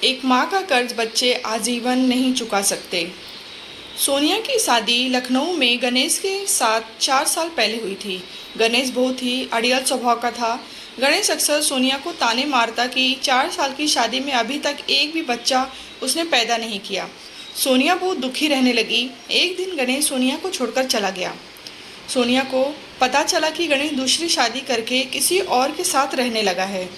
एक माँ का कर्ज बच्चे आजीवन नहीं चुका सकते। सोनिया की शादी लखनऊ में गणेश के साथ 4 साल पहले हुई थी। गणेश बहुत ही अड़ियल स्वभाव का था। गणेश अक्सर सोनिया को ताने मारता कि 4 साल की शादी में अभी तक एक भी बच्चा उसने पैदा नहीं किया। सोनिया बहुत दुखी रहने लगी। एक दिन गणेश सोनिया को छोड़कर चला गया। सोनिया को पता चला कि गणेश दूसरी शादी करके किसी और के साथ रहने लगा है।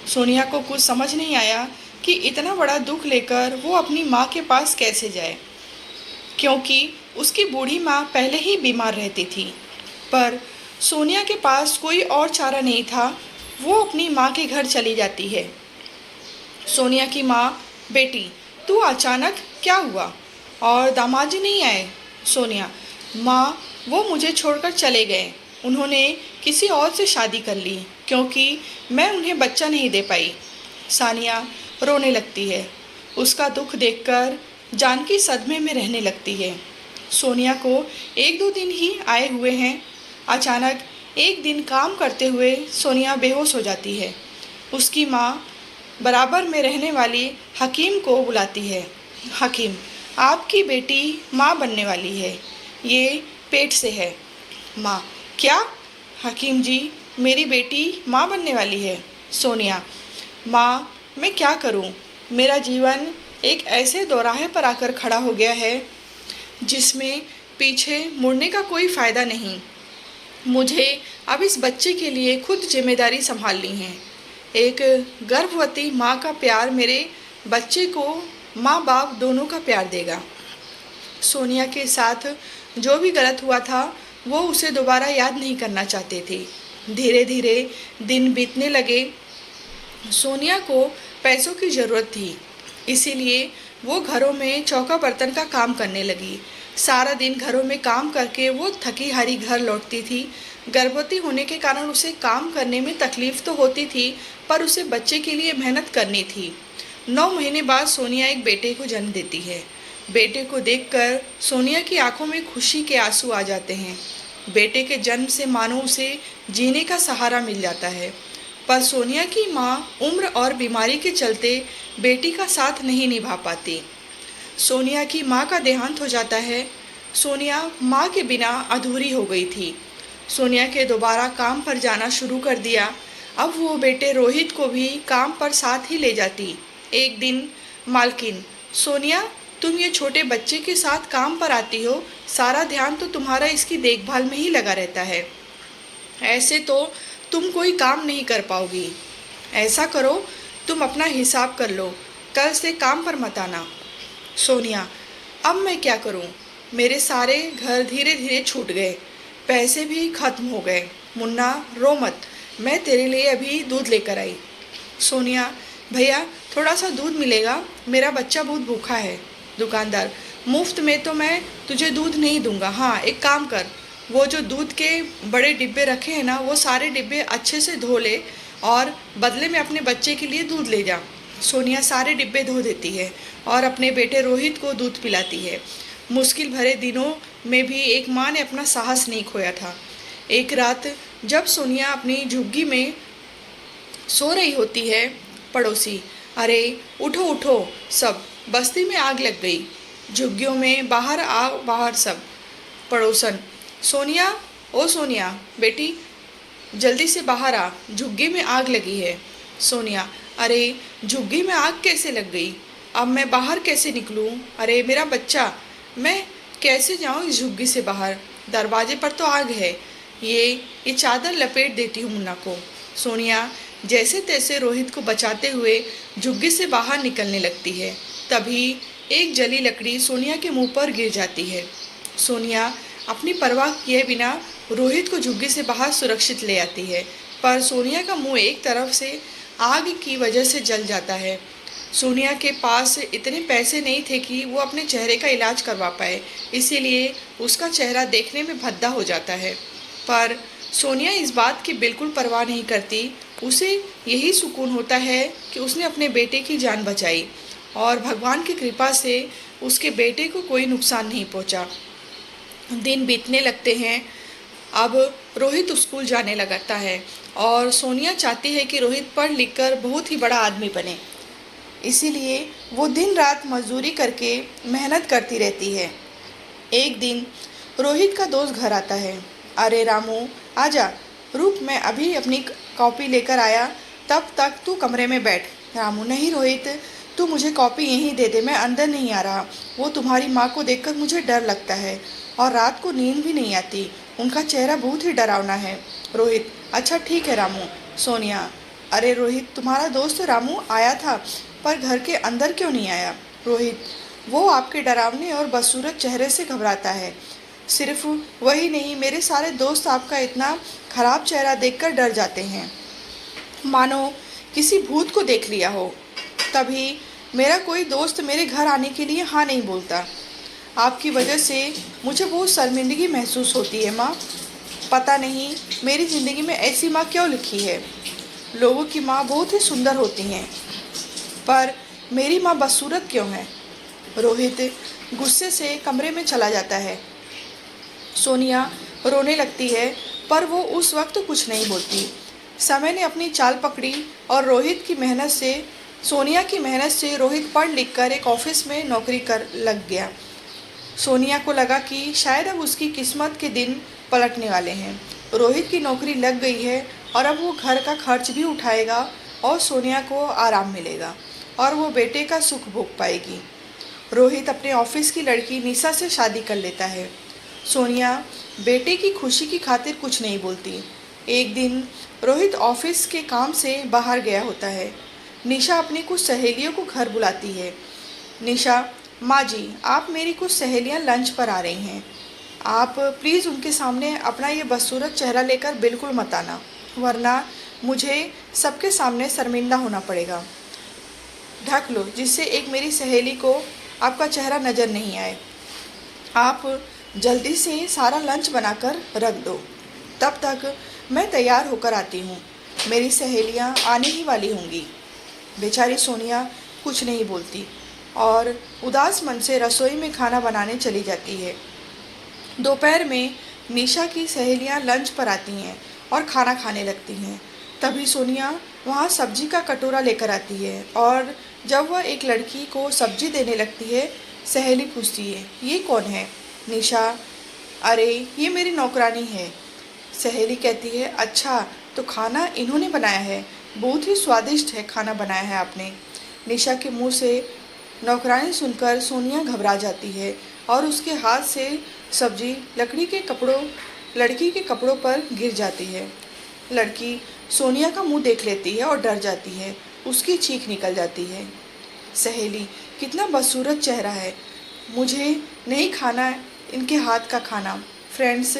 सोनिया को कुछ समझ नहीं आया कि इतना बड़ा दुख लेकर वो अपनी माँ के पास कैसे जाए, क्योंकि उसकी बूढ़ी माँ पहले ही बीमार रहती थी। पर सोनिया के पास कोई और चारा नहीं था। वो अपनी माँ के घर चली जाती है। सोनिया की माँ, बेटी तू अचानक क्या हुआ और दामाद जी नहीं आए? सोनिया, माँ वो मुझे छोड़कर चले गए। उन्होंने किसी और से शादी कर ली क्योंकि मैं उन्हें बच्चा नहीं दे पाई। सानिया रोने लगती है। उसका दुख देखकर जानकी सदमे में रहने लगती है। सोनिया को 1-2 दिन ही आए हुए हैं। अचानक एक दिन काम करते हुए सोनिया बेहोश हो जाती है। उसकी माँ बराबर में रहने वाली हकीम को बुलाती है। हकीम, आपकी बेटी माँ बनने वाली है, ये पेट से है। माँ, क्या? हकीम जी, मेरी बेटी माँ बनने वाली है। सोनिया, माँ मैं क्या करूँ? मेरा जीवन एक ऐसे दोराहे पर आकर खड़ा हो गया है जिसमें पीछे मुड़ने का कोई फ़ायदा नहीं। मुझे अब इस बच्चे के लिए खुद जिम्मेदारी संभालनी है। एक गर्भवती माँ का प्यार मेरे बच्चे को माँ बाप दोनों का प्यार देगा। सोनिया के साथ जो भी गलत हुआ था वो उसे दोबारा याद नहीं करना चाहते थे। धीरे धीरे दिन बीतने लगे। सोनिया को पैसों की ज़रूरत थी, इसीलिए वो घरों में चौका बर्तन का काम करने लगी। सारा दिन घरों में काम करके वो थकी हारी घर लौटती थी। गर्भवती होने के कारण उसे काम करने में तकलीफ़ तो होती थी, पर उसे बच्चे के लिए मेहनत करनी थी। 9 महीने बाद सोनिया एक बेटे को जन्म देती है। बेटे को देखकर सोनिया की आंखों में खुशी के आंसू आ जाते हैं। बेटे के जन्म से मानो उसे जीने का सहारा मिल जाता है। पर सोनिया की माँ उम्र और बीमारी के चलते बेटी का साथ नहीं निभा पाती। सोनिया की माँ का देहांत हो जाता है। सोनिया माँ के बिना अधूरी हो गई थी। सोनिया के दोबारा काम पर जाना शुरू कर दिया। अब वो बेटे रोहित को भी काम पर साथ ही ले जाती। एक दिन, मालकिन, सोनिया तुम ये छोटे बच्चे के साथ काम पर आती हो, सारा ध्यान तो तुम्हारा इसकी देखभाल में ही लगा रहता है। ऐसे तो तुम कोई काम नहीं कर पाओगी। ऐसा करो, तुम अपना हिसाब कर लो, कल से काम पर मत आना। सोनिया, अब मैं क्या करूं? मेरे सारे घर धीरे धीरे छूट गए, पैसे भी खत्म हो गए। मुन्ना रो मत, मैं तेरे लिए अभी दूध लेकर आई। सोनिया, भैया थोड़ा सा दूध मिलेगा, मेरा बच्चा बहुत भूखा है। दुकानदार, मुफ्त में तो मैं तुझे दूध नहीं दूंगा। हाँ एक काम कर, वो जो दूध के बड़े डिब्बे रखे हैं ना, वो सारे डिब्बे अच्छे से धो ले और बदले में अपने बच्चे के लिए दूध ले जा। सोनिया सारे डिब्बे धो देती है और अपने बेटे रोहित को दूध पिलाती है। मुश्किल भरे दिनों में भी एक माँ ने अपना साहस नहीं खोया था। एक रात जब सोनिया अपनी झुग्गी में सो रही होती है, पड़ोसी, अरे उठो उठो सब, बस्ती में आग लग गई। झुग्गियों में बाहर आ, बाहर सब। पड़ोसन, सोनिया, ओ सोनिया बेटी जल्दी से बाहर आ, झुग्गी में आग लगी है। सोनिया, अरे झुग्गी में आग कैसे लग गई? अब मैं बाहर कैसे निकलूं? अरे मेरा बच्चा, मैं कैसे जाऊं इस झुग्गी से बाहर? दरवाजे पर तो आग है। ये चादर लपेट देती हूँ मुन्ना को। सोनिया जैसे तैसे रोहित को बचाते हुए झुग्गी से बाहर निकलने लगती है। तभी एक जली लकड़ी सोनिया के मुंह पर गिर जाती है। सोनिया अपनी परवाह किए बिना रोहित को झुग्गी से बाहर सुरक्षित ले आती है, पर सोनिया का मुंह एक तरफ से आग की वजह से जल जाता है। सोनिया के पास इतने पैसे नहीं थे कि वो अपने चेहरे का इलाज करवा पाए, इसीलिए उसका चेहरा देखने में भद्दा हो जाता है। पर सोनिया इस बात की बिल्कुल परवाह नहीं करती। उसे यही सुकून होता है कि उसने अपने बेटे की जान बचाई और भगवान की कृपा से उसके बेटे को कोई नुकसान नहीं पहुंचा। दिन बीतने लगते हैं। अब रोहित स्कूल जाने लगता है और सोनिया चाहती है कि रोहित पढ़ लिख कर बहुत ही बड़ा आदमी बने। इसीलिए वो दिन रात मजदूरी करके मेहनत करती रहती है। एक दिन रोहित का दोस्त घर आता है। अरे रामू, आजा, रुक, मैं अभी अपनी कॉपी लेकर आया, तब तक तू कमरे में बैठ। रामू, नहीं रोहित, तू मुझे कॉपी यहीं दे दे, मैं अंदर नहीं आ रहा। वो तुम्हारी माँ को देखकर मुझे डर लगता है और रात को नींद भी नहीं आती। उनका चेहरा बहुत ही डरावना है। रोहित, अच्छा ठीक है रामू। सोनिया, अरे रोहित, तुम्हारा दोस्त रामू आया था, पर घर के अंदर क्यों नहीं आया? रोहित, वो आपके डरावने और बदसूरत चेहरे से घबराता है। सिर्फ वही नहीं, मेरे सारे दोस्त आपका इतना खराब चेहरा देखकर डर जाते हैं, मानो किसी भूत को देख लिया हो। तभी मेरा कोई दोस्त मेरे घर आने के लिए हाँ नहीं बोलता। आपकी वजह से मुझे बहुत शर्मिंदगी महसूस होती है माँ। पता नहीं मेरी ज़िंदगी में ऐसी माँ क्यों लिखी है। लोगों की माँ बहुत ही सुंदर होती हैं, पर मेरी माँ बदसूरत क्यों है? रोहित गुस्से से कमरे में चला जाता है। सोनिया रोने लगती है, पर वो उस वक्त कुछ नहीं बोलती। समय ने अपनी चाल पकड़ी और सोनिया की मेहनत से रोहित पढ़ लिख कर एक ऑफिस में नौकरी कर लग गया। सोनिया को लगा कि शायद अब उसकी किस्मत के दिन पलटने वाले हैं। रोहित की नौकरी लग गई है और अब वो घर का खर्च भी उठाएगा और सोनिया को आराम मिलेगा और वो बेटे का सुख भोग पाएगी। रोहित अपने ऑफिस की लड़की निशा से शादी कर लेता है। सोनिया बेटे की खुशी की खातिर कुछ नहीं बोलती। एक दिन रोहित ऑफिस के काम से बाहर गया होता है। निशा अपनी कुछ सहेलियों को घर बुलाती है। निशा, माँ जी, आप मेरी कुछ सहेलियाँ लंच पर आ रही हैं। आप प्लीज़ उनके सामने अपना ये बदसूरत चेहरा लेकर बिल्कुल मत आना, वरना मुझे सबके सामने शर्मिंदा होना पड़ेगा। ढक लो, जिससे एक मेरी सहेली को आपका चेहरा नज़र नहीं आए। आप जल्दी से सारा लंच बनाकर रख दो, तब तक मैं तैयार होकर आती हूँ। मेरी सहेलियाँ आने ही वाली होंगी। बेचारी सोनिया कुछ नहीं बोलती और उदास मन से रसोई में खाना बनाने चली जाती है। दोपहर में निशा की सहेलियां लंच पर आती हैं और खाना खाने लगती हैं। तभी सोनिया वहाँ सब्जी का कटोरा लेकर आती है और जब वह एक लड़की को सब्जी देने लगती है, सहेली पूछती है, ये कौन है? निशा, अरे ये मेरी नौकरानी है। सहेली कहती है, अच्छा, तो खाना इन्होंने बनाया है, बहुत ही स्वादिष्ट है खाना बनाया है आपने। निशा के मुंह से नौकरानी सुनकर सोनिया घबरा जाती है और उसके हाथ से सब्जी लड़की के कपड़ों पर गिर जाती है। लड़की सोनिया का मुंह देख लेती है और डर जाती है। उसकी चीख निकल जाती है। सहेली, कितना बदसूरत चेहरा है, मुझे नहीं खाना इनके हाथ का खाना। फ्रेंड्स,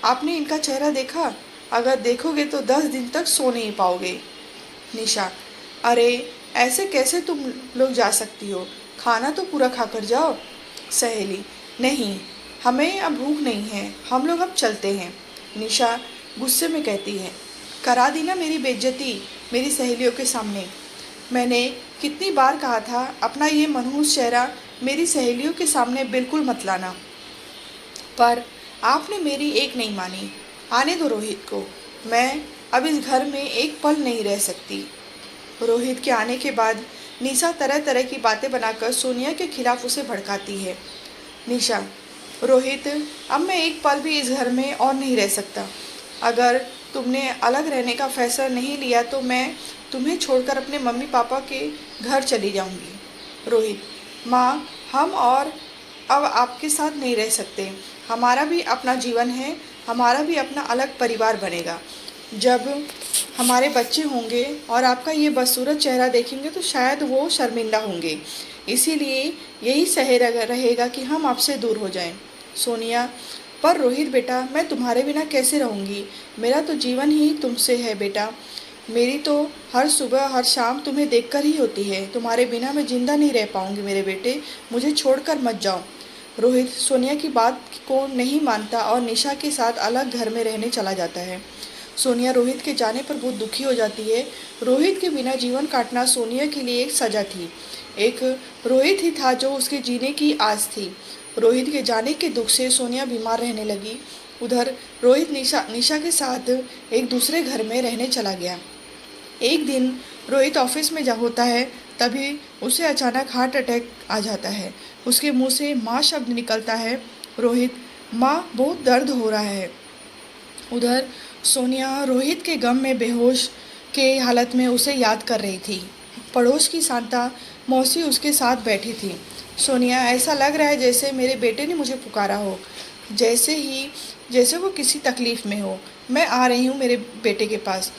आपने इनका चेहरा देखा? अगर देखोगे तो 10 दिन तक सो नहीं पाओगे। निशा, अरे ऐसे कैसे तुम लोग जा सकती हो, खाना तो पूरा खाकर जाओ। सहेली, नहीं, हमें अब भूख नहीं है, हम लोग अब चलते हैं। निशा गुस्से में कहती है, करा दी ना मेरी बेइज्जती मेरी सहेलियों के सामने। मैंने कितनी बार कहा था अपना ये मनहूस चेहरा मेरी सहेलियों के सामने बिल्कुल मत लाना, पर आपने मेरी एक नहीं मानी। आने दो रोहित को, मैं अब इस घर में एक पल नहीं रह सकती। रोहित के आने के बाद निशा तरह तरह की बातें बनाकर सोनिया के खिलाफ उसे भड़काती है। निशा, रोहित, अब मैं एक पल भी इस घर में और नहीं रह सकता। अगर तुमने अलग रहने का फैसला नहीं लिया तो मैं तुम्हें छोड़कर अपने मम्मी पापा के घर चली जाऊंगी। रोहित, माँ, हम और अब आपके साथ नहीं रह सकते। हमारा भी अपना जीवन है, हमारा भी अपना अलग परिवार बनेगा। जब हमारे बच्चे होंगे और आपका ये बदसूरत चेहरा देखेंगे तो शायद वो शर्मिंदा होंगे। इसीलिए यही सही रहेगा कि हम आपसे दूर हो जाएं। सोनिया, पर रोहित बेटा, मैं तुम्हारे बिना कैसे रहूँगी? मेरा तो जीवन ही तुमसे है बेटा। मेरी तो हर सुबह हर शाम तुम्हें देखकर ही होती है। तुम्हारे बिना मैं जिंदा नहीं रह पाऊँगी मेरे बेटे, मुझे छोड़कर मत जाओ। रोहित सोनिया की बात को नहीं मानता और निशा के साथ अलग घर में रहने चला जाता है। सोनिया रोहित के जाने पर बहुत दुखी हो जाती है। रोहित के बिना जीवन काटना सोनिया के लिए एक सजा थी। एक रोहित ही था जो उसके जीने की आस थी। रोहित के जाने के दुख से सोनिया बीमार रहने लगी। उधर रोहित निशा के साथ एक दूसरे घर में रहने चला गया। एक दिन रोहित ऑफिस में होता है, तभी उसे अचानक हार्ट अटैक आ जाता है। उसके मुंह से माँ शब्द निकलता है। रोहित, माँ, बहुत दर्द हो रहा है। उधर सोनिया रोहित के गम में बेहोश के हालत में उसे याद कर रही थी। पड़ोस की शांता मौसी उसके साथ बैठी थी। सोनिया, ऐसा लग रहा है जैसे मेरे बेटे ने मुझे पुकारा हो, जैसे वो किसी तकलीफ में हो। मैं आ रही हूँ मेरे बेटे के पास।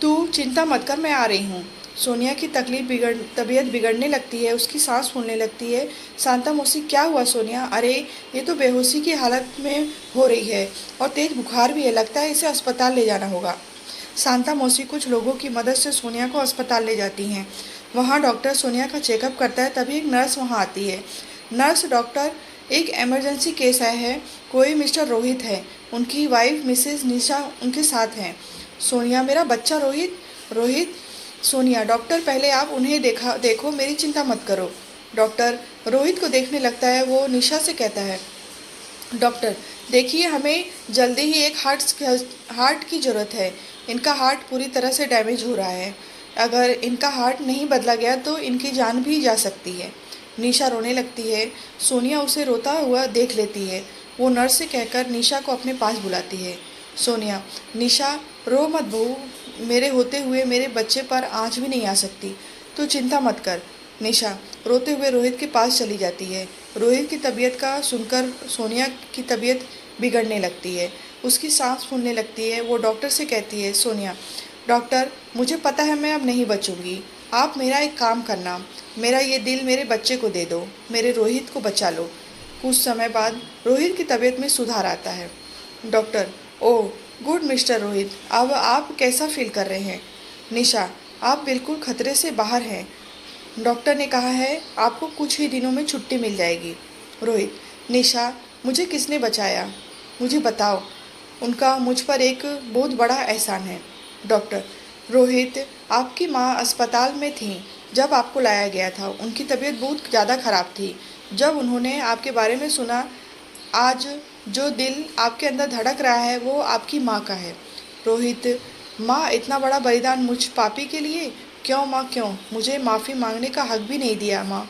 तू चिंता मत कर, मैं आ रही हूँ। सोनिया की तबीयत बिगड़ने लगती है, उसकी सांस फूलने लगती है। शांता मौसी, क्या हुआ सोनिया? अरे, ये तो बेहोशी की हालत में हो रही है और तेज बुखार भी है, लगता है इसे अस्पताल ले जाना होगा। शांता मौसी कुछ लोगों की मदद से सोनिया को अस्पताल ले जाती हैं। वहाँ डॉक्टर सोनिया का चेकअप करता है, तभी एक नर्स वहाँ आती है। नर्स, डॉक्टर, एक इमरजेंसी केस आया है, कोई मिस्टर रोहित है, उनकी वाइफ मिसेस निशा उनके साथ हैं। सोनिया, मेरा बच्चा रोहित? रोहित? सोनिया, डॉक्टर, पहले आप उन्हें देखो, मेरी चिंता मत करो। डॉक्टर रोहित को देखने लगता है, वो निशा से कहता है, डॉक्टर देखिए, हमें जल्दी ही एक हार्ट की ज़रूरत है। इनका हार्ट पूरी तरह से डैमेज हो रहा है। अगर इनका हार्ट नहीं बदला गया तो इनकी जान भी जा सकती है। निशा रोने लगती है। सोनिया उसे रोता हुआ देख लेती है। वो नर्स से कहकर निशा को अपने पास बुलाती है। सोनिया, निशा, रो मत बहू, मेरे होते हुए मेरे बच्चे पर आँच भी नहीं आ सकती, तू चिंता मत कर। निशा रोते हुए रोहित के पास चली जाती है। रोहित की तबीयत का सुनकर सोनिया की तबीयत बिगड़ने लगती है, उसकी सांस फूलने लगती है। वो डॉक्टर से कहती है, सोनिया, डॉक्टर, मुझे पता है मैं अब नहीं बचूंगी, आप मेरा एक काम करना, मेरा ये दिल मेरे बच्चे को दे दो, मेरे रोहित को बचा लो। कुछ समय बाद रोहित की तबीयत में सुधार आता है। Doctor, oh good mister Rohit, अब आप कैसा फील कर रहे हैं? निशा, आप बिल्कुल खतरे से बाहर हैं। डॉक्टर ने कहा है आपको कुछ ही दिनों में छुट्टी मिल जाएगी। रोहित, निशा, मुझे किसने बचाया, मुझे बताओ, उनका मुझ पर एक बहुत बड़ा एहसान है। डॉक्टर, रोहित, आपकी माँ अस्पताल में थी जब आपको लाया गया था, उनकी तबीयत बहुत ज़्यादा ख़राब थी। जब उन्होंने आपके बारे में सुना, आज जो दिल आपके अंदर धड़क रहा है वो आपकी माँ का है। रोहित, माँ, इतना बड़ा बलिदान मुझ पापी के लिए? क्यों माँ, क्यों? मुझे माफ़ी मांगने का हक भी नहीं दिया माँ।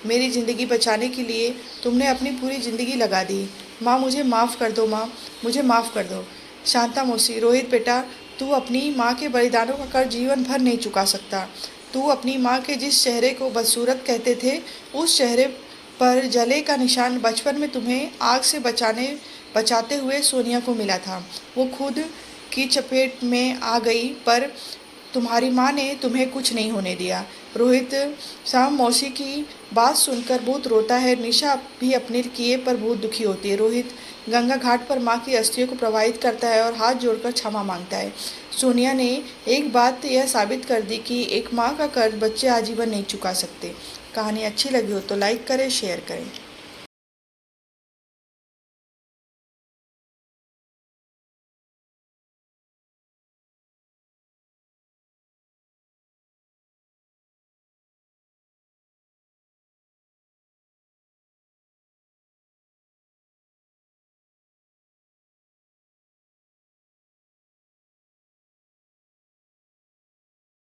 मेरी ज़िंदगी बचाने के लिए तुमने अपनी पूरी ज़िंदगी लगा दी। माँ, मुझे माफ़ कर दो माँ, मुझे माफ़ कर दो। शांता मौसी, रोहित बेटा, तू अपनी माँ के बलिदानों का कर्ज जीवन भर नहीं चुका सकता। तू अपनी माँ के जिस चेहरे को बदसूरत कहते थे, उस चेहरे पर जले का निशान बचपन में तुम्हें आग से बचाते हुए सोनिया को मिला था। वो खुद की चपेट में आ गई, पर तुम्हारी माँ ने तुम्हें कुछ नहीं होने दिया। रोहित शाम मौसी की बात सुनकर बहुत रोता है। निशा भी अपने किए पर बहुत दुखी होती है। रोहित गंगा घाट पर माँ की अस्थियों को प्रवाहित करता है और हाथ जोड़कर क्षमा मांगता है। सोनिया ने एक बात यह साबित कर दी कि एक माँ का कर्ज बच्चे आजीवन नहीं चुका सकते। कहानी अच्छी लगी हो तो लाइक करें, शेयर करें।